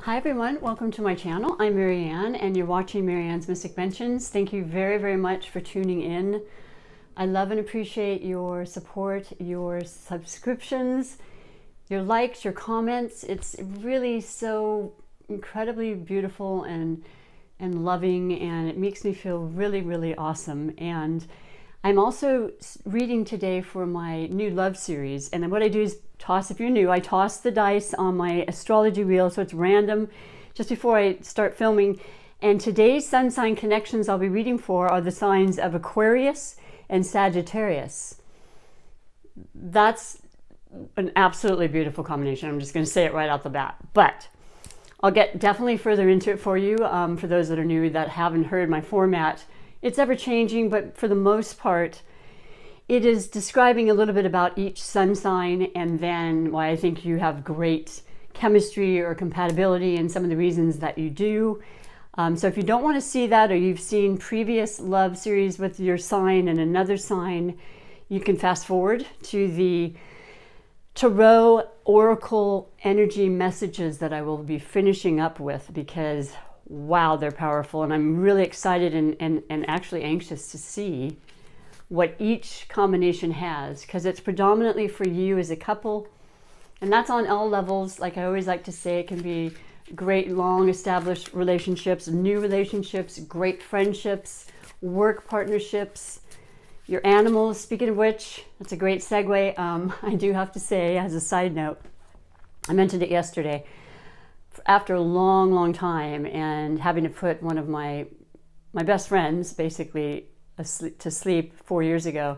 Hi everyone, welcome to my channel. I'm MaryAnne and you're watching MaryAnne's Mystic Mentions. Thank you very, very much for tuning in. I love and appreciate your support, your subscriptions, your likes, your comments. It's really so incredibly beautiful and loving, and it makes me feel really, really awesome. And I'm also reading today for my new love series, and what I do is toss, if you're new, I toss the dice on my astrology wheel, so it's random just before I start filming. And today's sun sign connections I'll be reading for are the signs of Aquarius and Sagittarius. That's an absolutely beautiful combination. I'm just going to say it right out the bat, but I'll get definitely further into it for you. For those that are new that haven't heard my format, it's ever changing, but for the most part, it is describing a little bit about each sun sign and then why I think you have great chemistry or compatibility and some of the reasons that you do. So if you don't want to see that, or you've seen previous love series with your sign and another sign, you can fast forward to the Tarot Oracle energy messages that I will be finishing up with, because wow, they're powerful. And I'm really excited and actually anxious to see what each combination has, because it's predominantly for you as a couple, and that's on all levels. Like I always like to say, it can be great long established relationships, new relationships, great friendships, work partnerships, your animals. Speaking of which, that's a great segue. I do have to say, as a side note, I mentioned it yesterday, after a long time and having to put one of my best friends basically to sleep 4 years ago,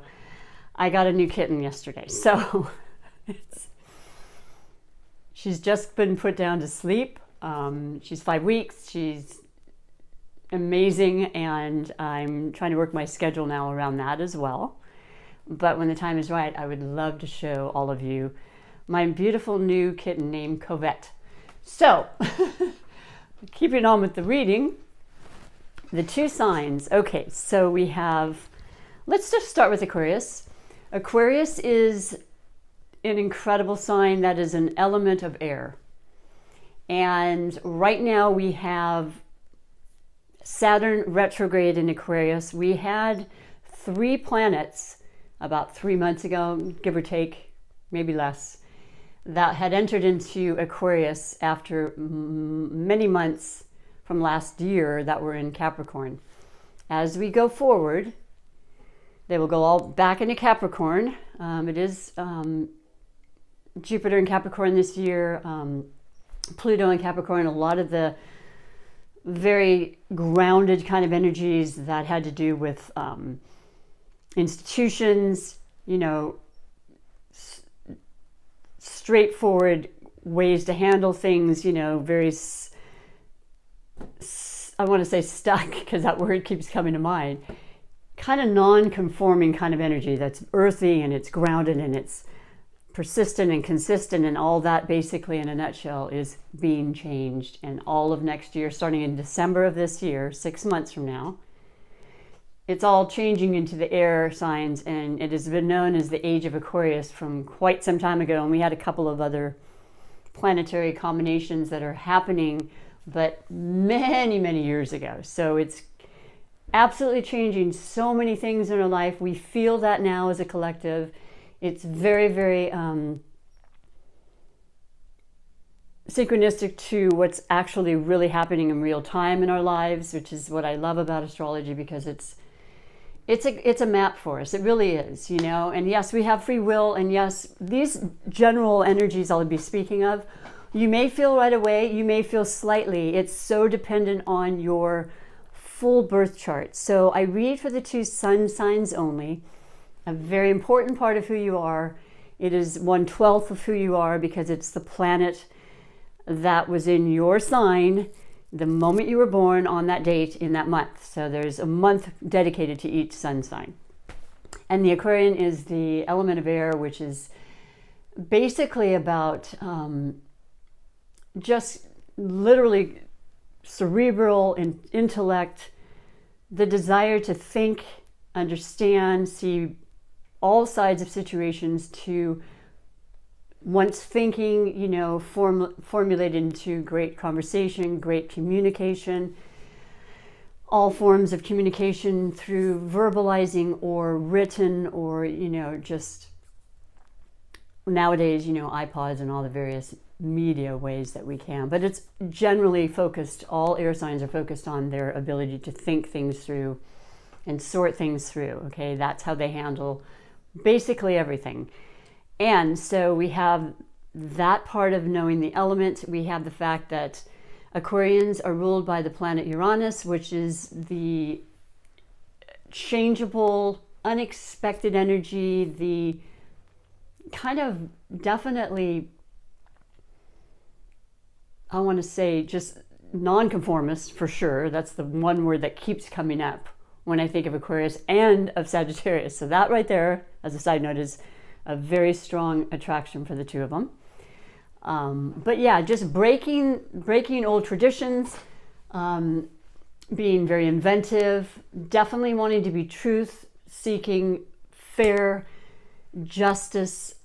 I got a new kitten yesterday. So she's just been put down to sleep. She's 5 weeks. She's amazing, and I'm trying to work my schedule now around that as well. But when the time is right, I would love to show all of you my beautiful new kitten named Covette. So keeping on with the reading, the two signs. Okay, so we have, let's just start with Aquarius. Aquarius is an incredible sign that is an element of air. And right now we have Saturn retrograde in Aquarius. We had 3 planets about 3 months ago, give or take, maybe less, that had entered into Aquarius after many months from last year that were in Capricorn. As we go forward, they will go all back into Capricorn. It is Jupiter in Capricorn this year, Pluto in Capricorn, a lot of the very grounded kind of energies that had to do with institutions, you know, straightforward ways to handle things, you know, very, I want to say stuck, because that word keeps coming to mind, kind of non-conforming kind of energy that's earthy and it's grounded and it's persistent and consistent, and all that basically in a nutshell is being changed. And all of next year, starting in December of this year, 6 months from now, it's all changing into the air signs, and it has been known as the age of Aquarius from quite some time ago. And we had a couple of other planetary combinations that are happening, but many years ago. So it's absolutely changing so many things in our life. We feel that now as a collective. It's very synchronistic to what's actually really happening in real time in our lives, which is what I love about astrology, because it's a map for us. It really is, you know. And yes, we have free will, and yes, these general energies I'll be speaking of, you may feel right away, you may feel slightly. It's so dependent on your full birth chart. So I read for the 2 sun signs only, a very important part of who you are. It is 1/12 of who you are, because it's the planet that was in your sign the moment you were born on that date in that month. So there's a month dedicated to each sun sign. And the Aquarian is the element of air, which is basically about just literally cerebral and intellect, the desire to think, understand, see all sides of situations, to once thinking, you know, formulated into great conversation, great communication, all forms of communication through verbalizing or written, or, you know, just nowadays, you know, iPods and all the various media ways that we can. But it's generally focused, all air signs are focused on their ability to think things through and sort things through. Okay, that's how they handle basically everything. And so we have that part of knowing the element. We have the fact that Aquarians are ruled by the planet Uranus, which is the changeable, unexpected energy, the kind of definitely, I want to say, just nonconformist for sure. That's the one word that keeps coming up when I think of Aquarius and of Sagittarius. So that right there, as a side note, is a very strong attraction for the two of them. But yeah, just breaking old traditions, being very inventive, definitely wanting to be truth seeking, fair, justice.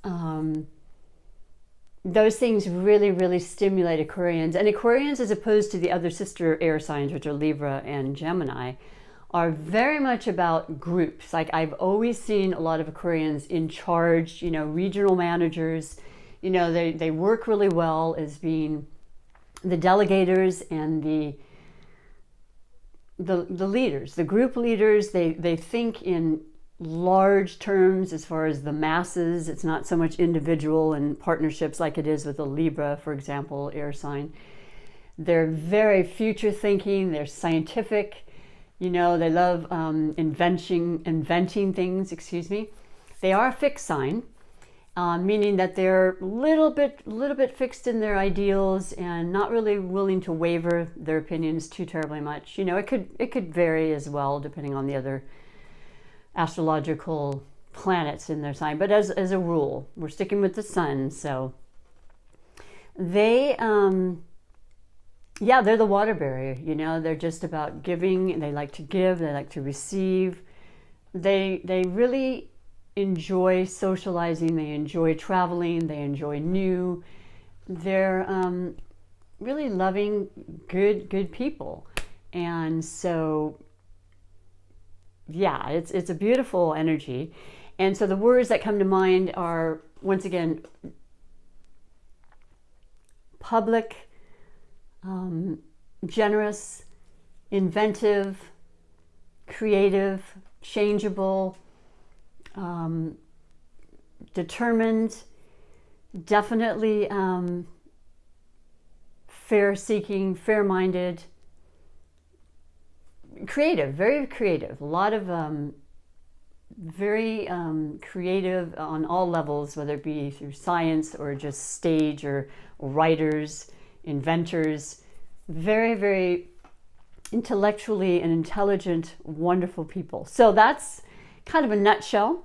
Those things really, really stimulate Aquarians. And Aquarians, as opposed to the other sister air signs, which are Libra and Gemini, are very much about groups. Like, I've always seen a lot of Aquarians in charge, you know, regional managers. You know, they work really well as being the delegators and the leaders, the group leaders. They think in large terms as far as the masses. It's not so much individual and partnerships like it is with a Libra, for example, air sign. They're very future thinking. They're scientific. You know, they love inventing things, excuse me. They are a fixed sign, meaning that they're a little bit fixed in their ideals and not really willing to waver their opinions too terribly much. You know, it could vary as well depending on the other astrological planets in their sign. But as a rule, we're sticking with the sun. So they, yeah, they're the water barrier. You know, they're just about giving. They like to give. They like to receive. They really enjoy socializing. They enjoy traveling. They enjoy new. They're really loving, good people. And so, yeah, it's a beautiful energy. And so the words that come to mind are, once again, public, generous, inventive, creative, changeable, determined, definitely fair-seeking, fair-minded, creative, very creative. A lot of very creative on all levels, whether it be through science or just stage or writers, inventors. Very, very intellectually and intelligent, wonderful people. So that's kind of a nutshell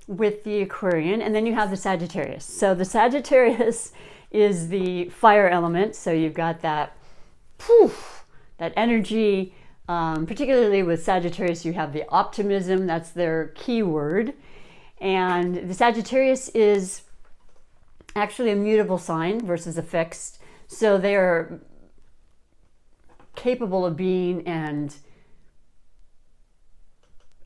with the Aquarian. And then you have the Sagittarius. So the Sagittarius is the fire element. So you've got that poof, that energy. Particularly with Sagittarius, you have the optimism. That's their key word. And the Sagittarius is actually a mutable sign versus a fixed. So they're capable of being and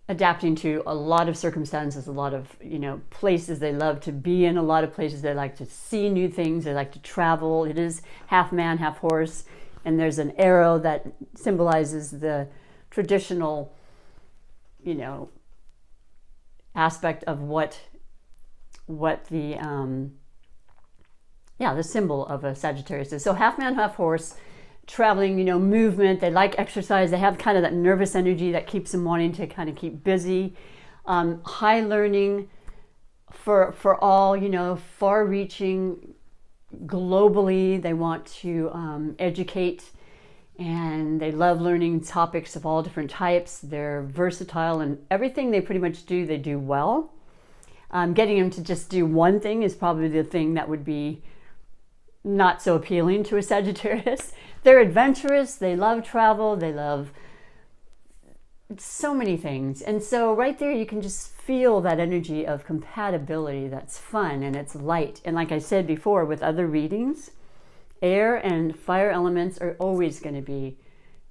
adapting to a lot of circumstances, a lot of, you know, places they love to be in, a lot of places they like to see new things, they like to travel. It is half man, half horse. And there's an arrow that symbolizes the traditional, you know, aspect of what the the symbol of a Sagittarius is. So half man, half horse, traveling, you know, movement. They like exercise. They have kind of that nervous energy that keeps them wanting to kind of keep busy. High learning for all, you know, far-reaching. Globally, they want to educate, and they love learning topics of all different types. They're versatile, and everything they pretty much do, they do well. Getting them to just do one thing is probably the thing that would be not so appealing to a Sagittarius. They're adventurous. They love travel. They love so many things. And so right there, you can just feel that energy of compatibility that's fun and it's light. And like I said before, with other readings, air and fire elements are always going to be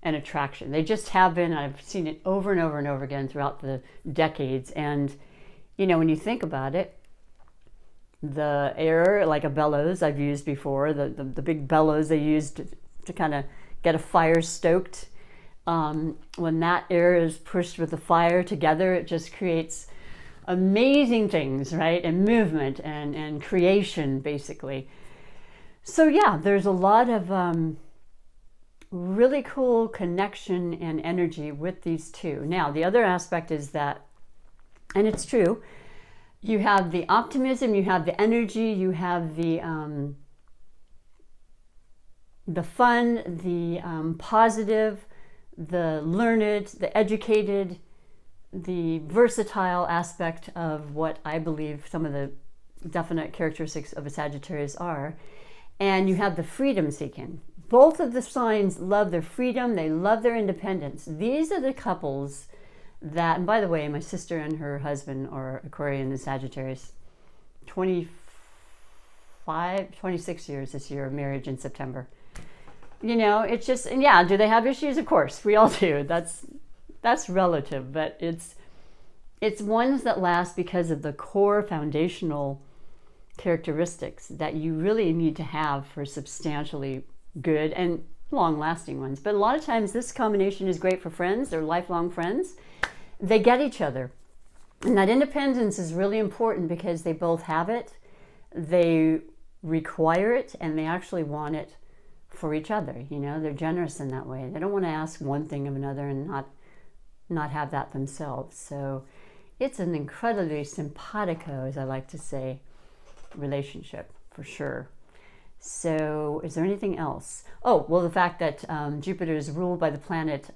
an attraction. They just have been. I've seen it over and over and over again throughout the decades. And, you know, when you think about it, the air, like a bellows I've used before, the big bellows they used to kind of get a fire stoked. When that air is pushed with the fire together, it just creates amazing things, right? And movement and creation, basically. So yeah, there's a lot of really cool connection and energy with these two. Now, the other aspect is that, and it's true, you have the optimism, you have the energy, you have the fun, the positive, the learned, the educated, the versatile aspect of what I believe some of the definite characteristics of a Sagittarius are. And you have the freedom seeking. Both of the signs love their freedom, they love their independence. These are the couples that, and by the way, my sister and her husband are Aquarian and Sagittarius, 26 years this year of marriage in September. You know, it's just, and yeah, do they have issues? Of course, we all do. That's relative, but it's ones that last because of the core foundational characteristics that you really need to have for substantially good and long-lasting ones. But a lot of times this combination is great for friends. They're lifelong friends. They get each other. And that independence is really important because they both have it, they require it, and they actually want it for each other. You know, they're generous in that way. They don't want to ask one thing of another and not have that themselves. So it's an incredibly simpatico, as I like to say, relationship for sure. So is there anything else? Oh, well, the fact that Jupiter is ruled by the planet,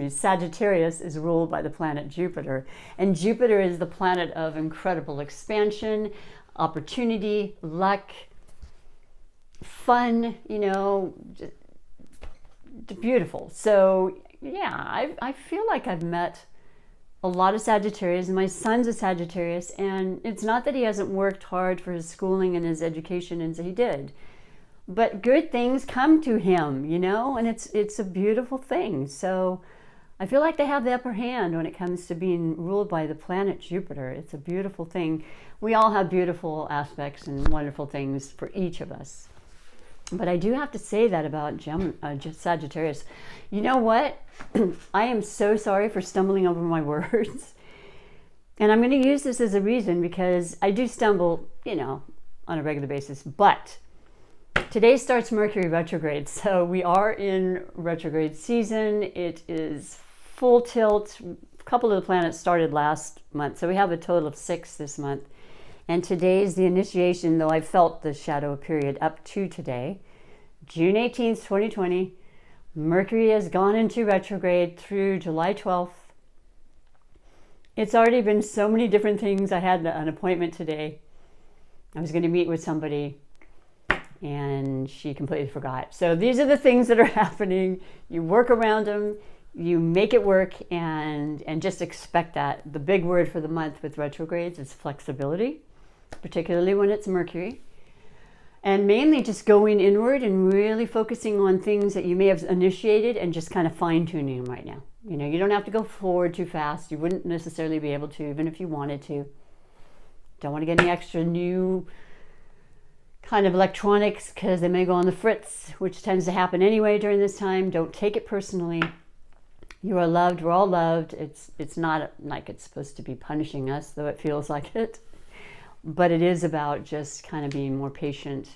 Sagittarius is ruled by the planet Jupiter. And Jupiter is the planet of incredible expansion, opportunity, luck, fun, you know, beautiful. So yeah, I feel like I've met a lot of Sagittarius. My son's a Sagittarius, and it's not that he hasn't worked hard for his schooling and his education, and so he did. But good things come to him, you know, and it's a beautiful thing. So I feel like they have the upper hand when it comes to being ruled by the planet Jupiter. It's a beautiful thing. We all have beautiful aspects and wonderful things for each of us. But I do have to say that about Sagittarius. You know what? I am so sorry for stumbling over my words. And I'm going to use this as a reason because I do stumble, you know, on a regular basis. But today starts Mercury retrograde. So we are in retrograde season. It is full tilt. A couple of the planets started last month. So we have a total of 6 this month. And today is the initiation, though I felt the shadow period up to today, June 18th, 2020. Mercury has gone into retrograde through July 12th. It's already been so many different things. I had an appointment today. I was going to meet with somebody, and she completely forgot. So these are the things that are happening. You work around them, you make it work, and just expect that. The big word for the month with retrogrades is flexibility, particularly when it's Mercury, and mainly just going inward and really focusing on things that you may have initiated and just kind of fine-tuning them right now. You know, you don't have to go forward too fast. You wouldn't necessarily be able to, even if you wanted to. Don't want to get any extra new kind of electronics because they may go on the fritz, which tends to happen anyway during this time. Don't take it personally. You are loved. We're all loved. It's not like it's supposed to be punishing us, though it feels like it. But it is about just kind of being more patient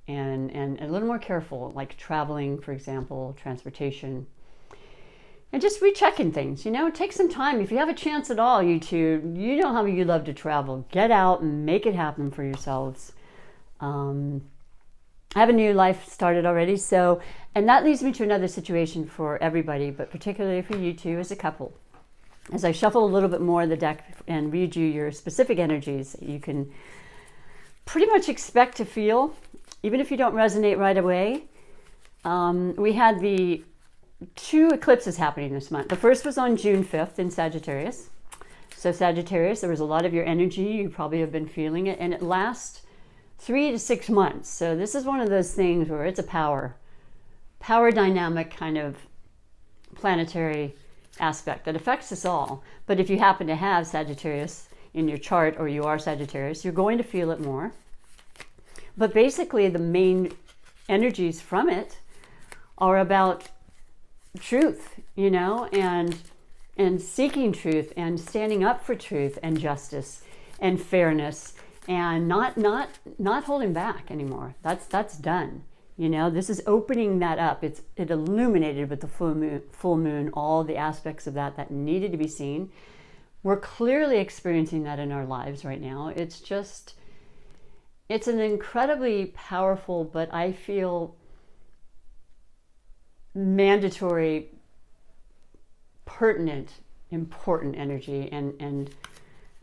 and a little more careful, like traveling, for example, transportation, and just rechecking things. You know, take some time. If you have a chance at all, you two, you know how you love to travel. Get out and make it happen for yourselves. I have a new life started already, so, and that leads me to another situation for everybody, but particularly for you two as a couple. As I shuffle a little bit more of the deck and read you your specific energies, you can pretty much expect to feel, even if you don't resonate right away. We had the 2 eclipses happening this month. The first was on June 5th in Sagittarius. So Sagittarius, there was a lot of your energy. You probably have been feeling it. And it lasts 3 to 6 months. So this is one of those things where it's a power dynamic kind of planetary aspect that affects us all. But if you happen to have Sagittarius in your chart, or you are Sagittarius, you're going to feel it more. But basically the main energies from it are about truth, you know, and seeking truth and standing up for truth and justice and fairness and not holding back anymore. That's done. You know, this is opening that up. It illuminated with the full moon all the aspects of that needed to be seen. We're clearly experiencing that in our lives right now. It's an incredibly powerful, but I feel mandatory, pertinent, important energy and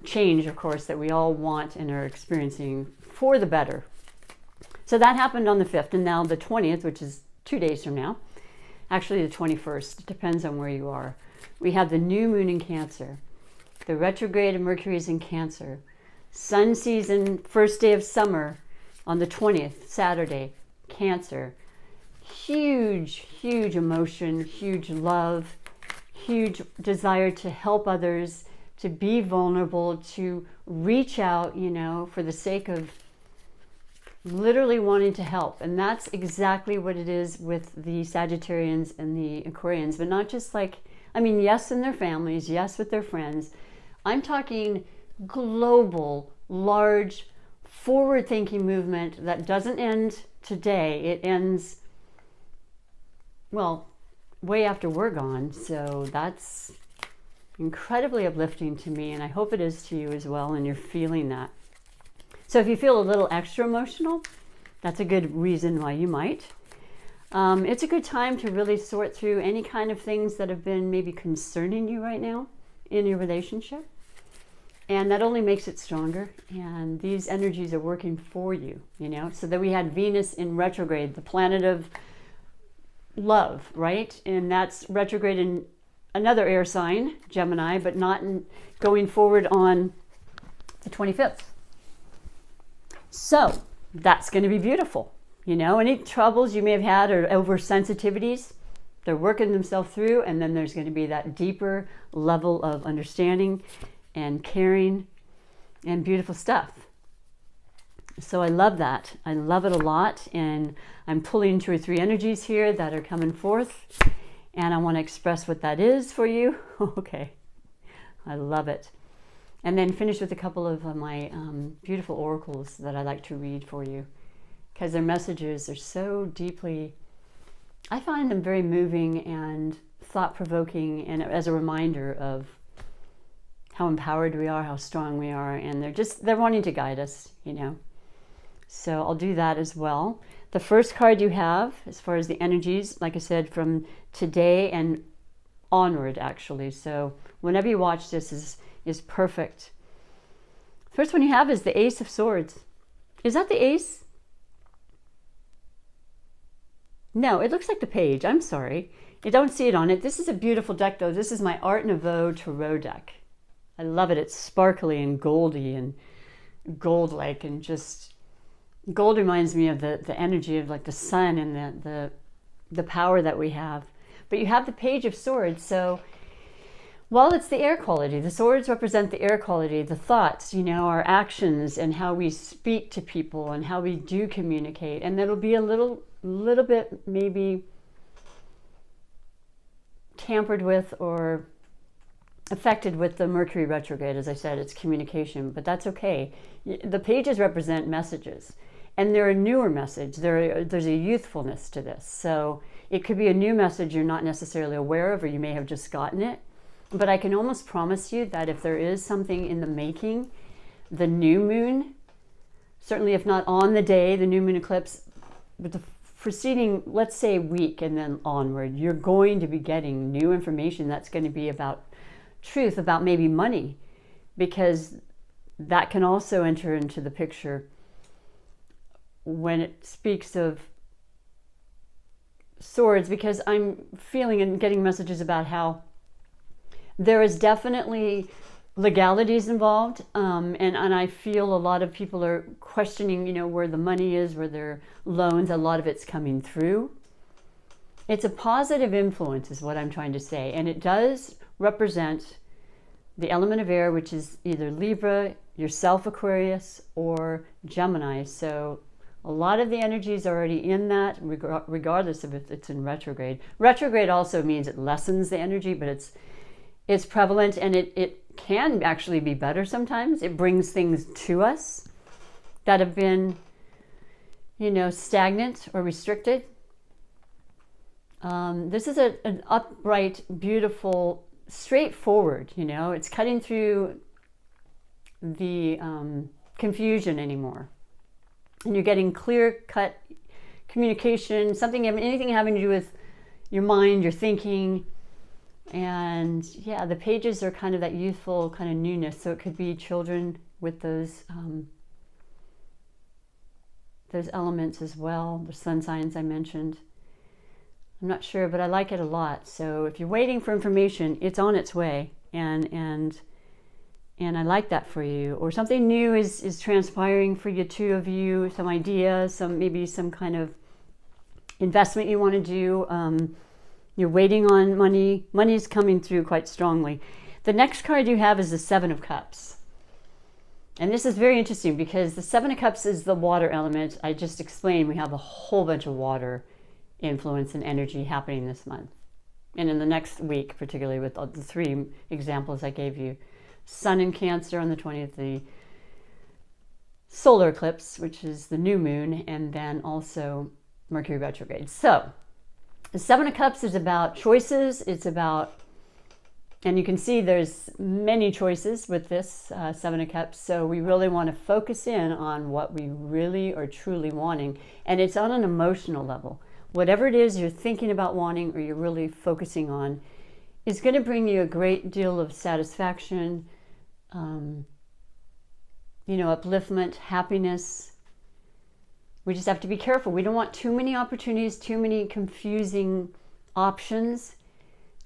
change, of course, that we all want and are experiencing for the better. So that happened on the 5th, and now the 20th, which is 2 days from now, actually the 21st, it depends on where you are. We have the new moon in Cancer. The retrograde of Mercury is in Cancer. Sun season, first day of summer on the 20th, Saturday, Cancer. Huge, huge emotion, huge love, huge desire to help others, to be vulnerable, to reach out, you know, for the sake of literally wanting to help. And that's exactly what it is with the Sagittarians and the Aquarians, but not just like, I mean, yes, in their families, yes, with their friends. I'm talking global, large, forward-thinking movement that doesn't end today. It ends, well, way after we're gone. So that's incredibly uplifting to me, and I hope it is to you as well, and you're feeling that. So if you feel a little extra emotional, that's a good reason why you might. It's a good time to really sort through any kind of things that have been maybe concerning you right now in your relationship. And that only makes it stronger. And these energies are working for you, you know. So that we had Venus in retrograde, the planet of love, right? And that's retrograde in another air sign, Gemini, but not in going forward on the 25th. So that's going to be beautiful. You know, any troubles you may have had or oversensitivities, they're working themselves through, and then there's going to be that deeper level of understanding and caring and beautiful stuff. So I love that. I love it a lot, and I'm pulling 2 or 3 energies here that are coming forth, and I want to express what that is for you. Okay, I love it. And then finish with a couple of my beautiful oracles that I like to read for you, because their messages are so deeply, I find them very moving and thought-provoking, and as a reminder of how empowered we are, how strong we are, and they're wanting to guide us, you know. So I'll do that as well. The first card you have, as far as the energies, like I said, from today and onward, actually. So whenever you watch this is perfect. First one you have is the Ace of Swords. Is that the Ace? No, it looks like the Page. I'm sorry. I don't see it on it. This is a beautiful deck, though. This is my Art Nouveau Tarot deck. I love it. It's sparkly and goldy and gold-like, and just gold reminds me of the energy of like the sun and the power that we have. But you have the Page of Swords, so well, it's the air quality. The swords represent the air quality, the thoughts, you know, our actions and how we speak to people and how we do communicate. And that'll be a little bit maybe tampered with or affected with the Mercury retrograde. As I said, it's communication, but that's okay. The pages represent messages, and they're a newer message. There's a youthfulness to this. So it could be a new message you're not necessarily aware of, or you may have just gotten it. But I can almost promise you that if there is something in the making, the new moon, certainly if not on the day, the new moon eclipse, but the preceding, let's say, week and then onward, you're going to be getting new information that's going to be about truth, about maybe money, because that can also enter into the picture when it speaks of Swords because I'm feeling and getting messages about how there is definitely legalities involved, and I feel a lot of people are questioning, where the money is, where their loans, a lot of it's coming through. It's a positive influence is what I'm trying to say, and it does represent the element of air, which is either Libra, yourself Aquarius, or Gemini. So a lot of the energy is already in that, regardless of if it's in retrograde. Retrograde also means it lessens the energy, but it's prevalent, and it can actually be better sometimes. It brings things to us that have been, stagnant or restricted. This is an upright, beautiful, straightforward, it's cutting through the confusion anymore. And you're getting clear-cut communication, anything having to do with your mind, your thinking. And yeah, the pages are kind of that youthful kind of newness. So it could be children with those elements as well, the sun signs I mentioned. I'm not sure, but I like it a lot. So if you're waiting for information, it's on its way, and I like that for you. Or something new is transpiring for you, two of you, some idea, maybe some kind of investment you want to do. You're waiting on money. Money's coming through quite strongly. The next card you have is the Seven of Cups. And this is very interesting because the Seven of Cups is the water element. I just explained we have a whole bunch of water influence and energy happening this month. And in the next week, particularly with the three examples I gave you. Sun in Cancer on the 20th, the solar eclipse, which is the new moon, and then also Mercury retrograde. So the Seven of Cups is about choices. It's about, and you can see there's many choices with this Seven of Cups. So we really want to focus in on what we really are truly wanting. And it's on an emotional level. Whatever it is you're thinking about wanting or you're really focusing on is going to bring you a great deal of satisfaction, upliftment, happiness. We just have to be careful. We don't want too many opportunities, too many confusing options.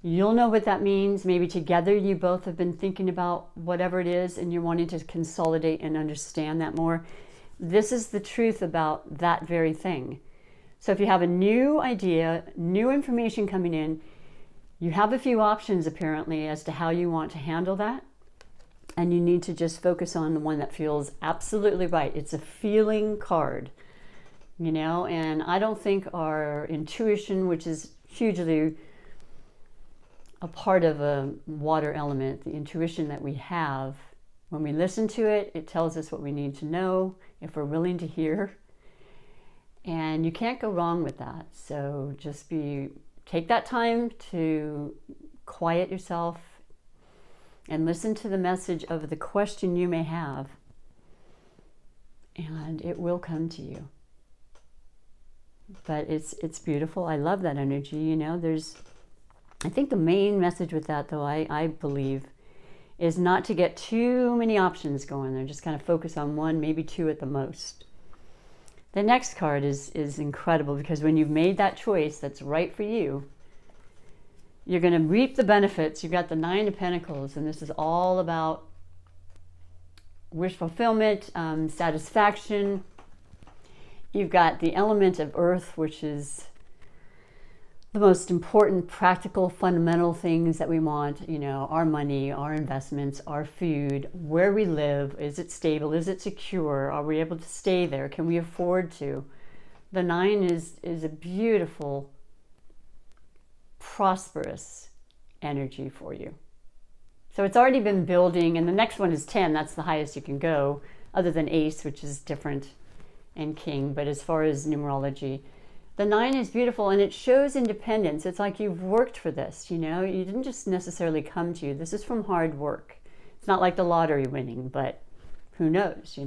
You'll know what that means. Maybe together you both have been thinking about whatever it is and you're wanting to consolidate and understand that more. This is the truth about that very thing. So if you have a new idea, new information coming in, you have a few options apparently as to how you want to handle that. And you need to just focus on the one that feels absolutely right. It's a feeling card, and I don't think our intuition, which is hugely a part of a water element, the intuition that we have, when we listen to it, it tells us what we need to know if we're willing to hear. And you can't go wrong with that. So just take that time to quiet yourself and listen to the message of the question you may have, and it will come to you. But it's beautiful. I love that energy. I think the main message with that, though, I believe, is not to get too many options going there. Just kind of focus on one, maybe two at the most. The next card is incredible because when you've made that choice that's right for you, you're going to reap the benefits. You've got the Nine of Pentacles, and this is all about wish fulfillment, satisfaction. You've got the element of earth, which is the most important, practical, fundamental things that we want. Our money, our investments, our food, where we live. Is it stable? Is it secure? Are we able to stay there? Can we afford to? The Nine is a beautiful, prosperous energy for you. So it's already been building, and the next one is 10. That's the highest you can go, other than Ace, which is different, and King. But as far as numerology, the 9 is beautiful, and it shows independence. It's like you've worked for this, you didn't just necessarily come to you. This is from hard work. It's not like the lottery winning, but who knows,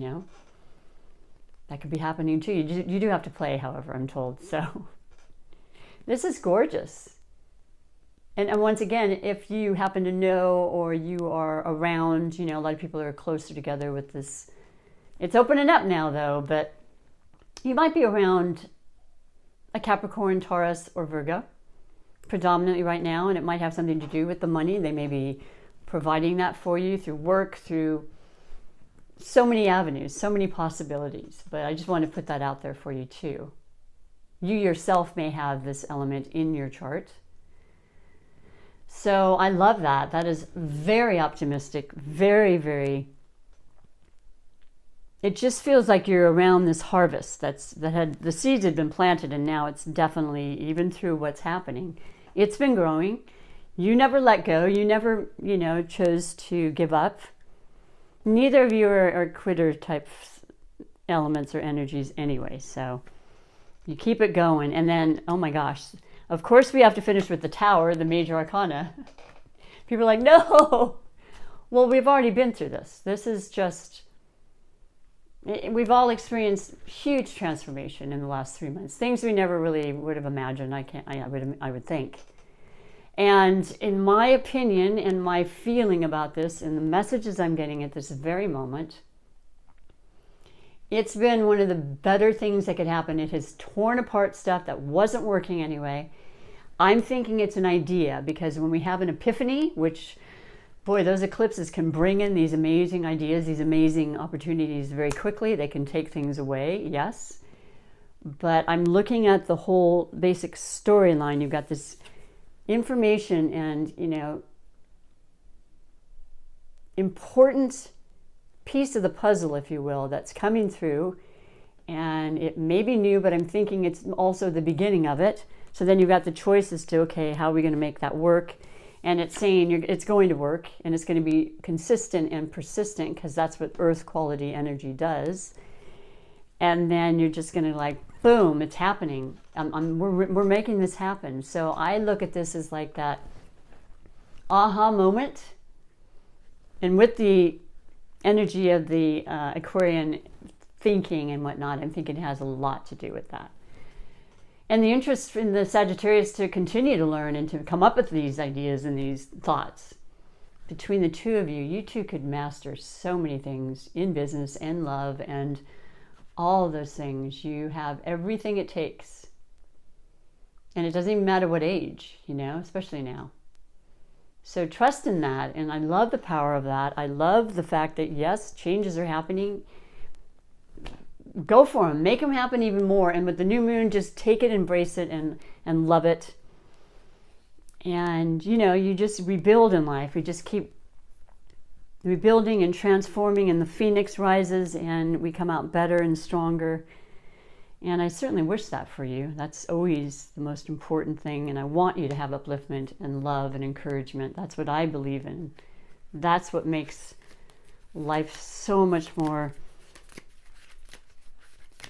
That could be happening too. You do have to play, however, I'm told. So this is gorgeous. And once again, if you happen to know or you are around, a lot of people are closer together with this. It's opening up now, though, but you might be around a Capricorn, Taurus, or Virgo, predominantly right now, and it might have something to do with the money. They may be providing that for you through work, through so many avenues, so many possibilities. But I just want to put that out there for you too. You yourself may have this element in your chart. So I love that. That is very optimistic, very, very. It just feels like you're around this harvest the seeds had been planted, and now it's definitely, even through what's happening, it's been growing. You never let go. You never, chose to give up. Neither of you are quitter type elements or energies anyway. So you keep it going. And then, oh my gosh, of course we have to finish with the Tower, the major arcana. People are like, no. Well, we've already been through this. This is just, we've all experienced huge transformation in the last 3 months. Things we never really would have imagined, I would think. And in my opinion and my feeling about this and the messages I'm getting at this very moment, it's been one of the better things that could happen. It has torn apart stuff that wasn't working anyway. I'm thinking it's an idea, because when we have an epiphany, which, boy, those eclipses can bring in these amazing ideas, these amazing opportunities very quickly. They can take things away, yes. But I'm looking at the whole basic storyline. You've got this information and, important piece of the puzzle, if you will, that's coming through. And it may be new, but I'm thinking it's also the beginning of it. So then you've got the choices to, okay, how are we going to make that work? And it's saying it's going to work, and it's going to be consistent and persistent, because that's what earth quality energy does. And then you're just going to boom, it's happening. We're making this happen. So I look at this as like that aha moment. And with the energy of the Aquarian thinking and whatnot, I'm thinking it has a lot to do with that. And the interest in the Sagittarius to continue to learn and to come up with these ideas and these thoughts. Between the two of you, you two could master so many things in business and love and all of those things. You have everything it takes. And it doesn't even matter what age, especially now. So trust in that. And I love the power of that. I love the fact that, yes, changes are happening. Go for them. Make them happen even more. And with the new moon, just take it, embrace it, and love it. And, you just rebuild in life. We just keep rebuilding and transforming, and the phoenix rises, and we come out better and stronger. And I certainly wish that for you. That's always the most important thing. And I want you to have upliftment and love and encouragement. That's what I believe in. That's what makes life so much more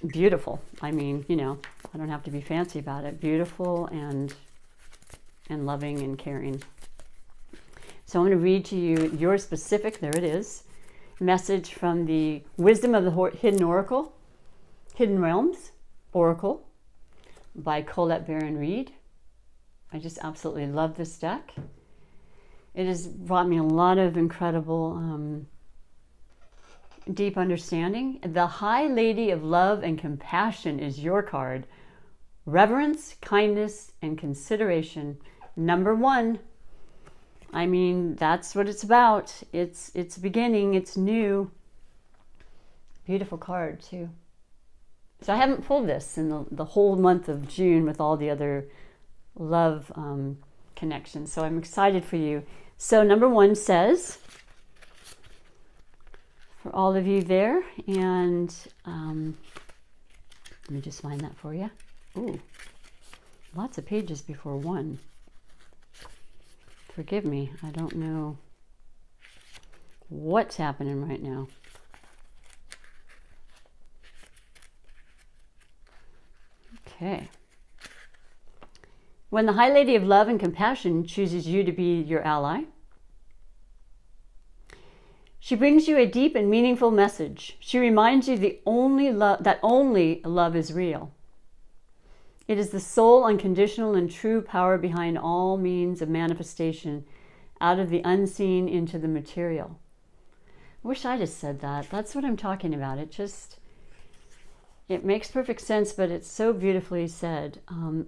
beautiful. I mean, I don't have to be fancy about it. Beautiful and loving and caring. So I'm going to read to you your specific, there it is, message from the Wisdom of the Hidden Oracle, Hidden Realms Oracle by Colette Baron Reed. I just absolutely love this deck. It has brought me a lot of incredible deep understanding. The High Lady of Love and Compassion is your card. Reverence, kindness, and consideration. Number 1. I mean, that's what it's about. It's beginning. It's new. Beautiful card, too. So I haven't pulled this in the whole month of June with all the other love connections. So I'm excited for you. So number 1 says, for all of you there, and let me just find that for you. Ooh, lots of pages before 1. Forgive me, I don't know what's happening right now. Okay. When the High Lady of Love and Compassion chooses you to be your ally, she brings you a deep and meaningful message. She reminds you that only love is real. It is the sole, unconditional, and true power behind all means of manifestation out of the unseen into the material. I wish I just said that. That's what I'm talking about. It makes perfect sense, but it's so beautifully said.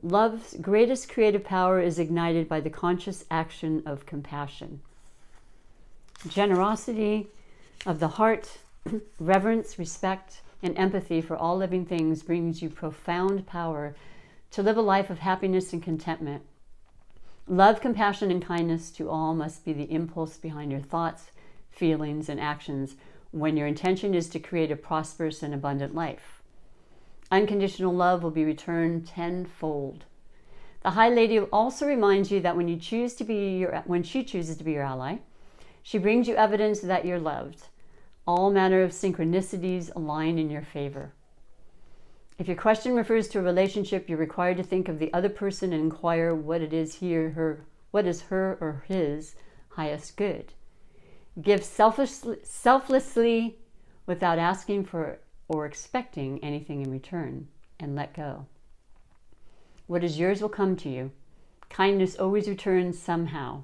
Love's greatest creative power is ignited by the conscious action of compassion. Generosity of the heart, reverence, respect, and empathy for all living things brings you profound power to live a life of happiness and contentment. Love, compassion, and kindness to all must be the impulse behind your thoughts, feelings, and actions when your intention is to create a prosperous and abundant life. Unconditional love will be returned tenfold. The High Lady also reminds you that when she chooses to be your ally, she brings you evidence that you're loved. All manner of synchronicities align in your favor. If your question refers to a relationship, you're required to think of the other person and inquire what is her or his highest good. Give selflessly without asking for or expecting anything in return, and let go. What is yours will come to you. Kindness always returns somehow.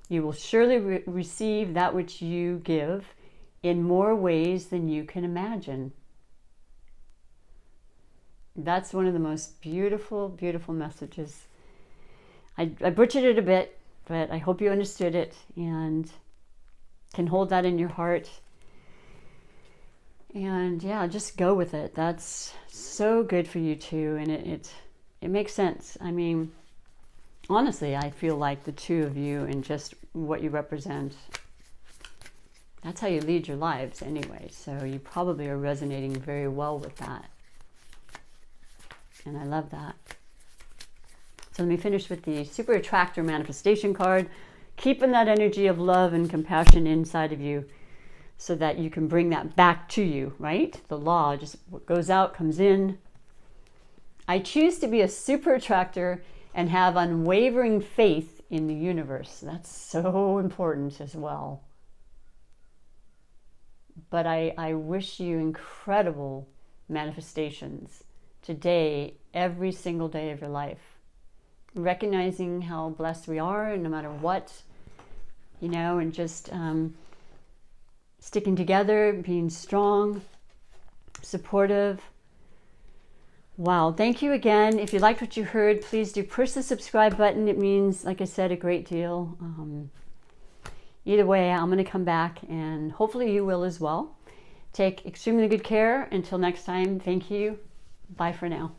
You will surely receive that which you give in more ways than you can imagine. That's one of the most beautiful, beautiful messages. I butchered it a bit, but I hope you understood it and can hold that in your heart. And yeah, just go with it. That's so good for you too. And it makes sense. I mean, honestly, I feel like the two of you and just what you represent, that's how you lead your lives anyway. So you probably are resonating very well with that. And I love that. So let me finish with the Super Attractor Manifestation card. Keeping that energy of love and compassion inside of you so that you can bring that back to you, right? The law, just what goes out comes in. I choose to be a super attractor and have unwavering faith in the universe. That's so important as well. But I wish you incredible manifestations today, every single day of your life. Recognizing how blessed we are, and no matter what, and just sticking together, being strong, supportive. Wow, thank you again. If you liked what you heard, please do push the subscribe button. It means, like I said, a great deal. Either way, I'm going to come back, and hopefully you will as well. Take extremely good care. Until next time, thank you. Bye for now.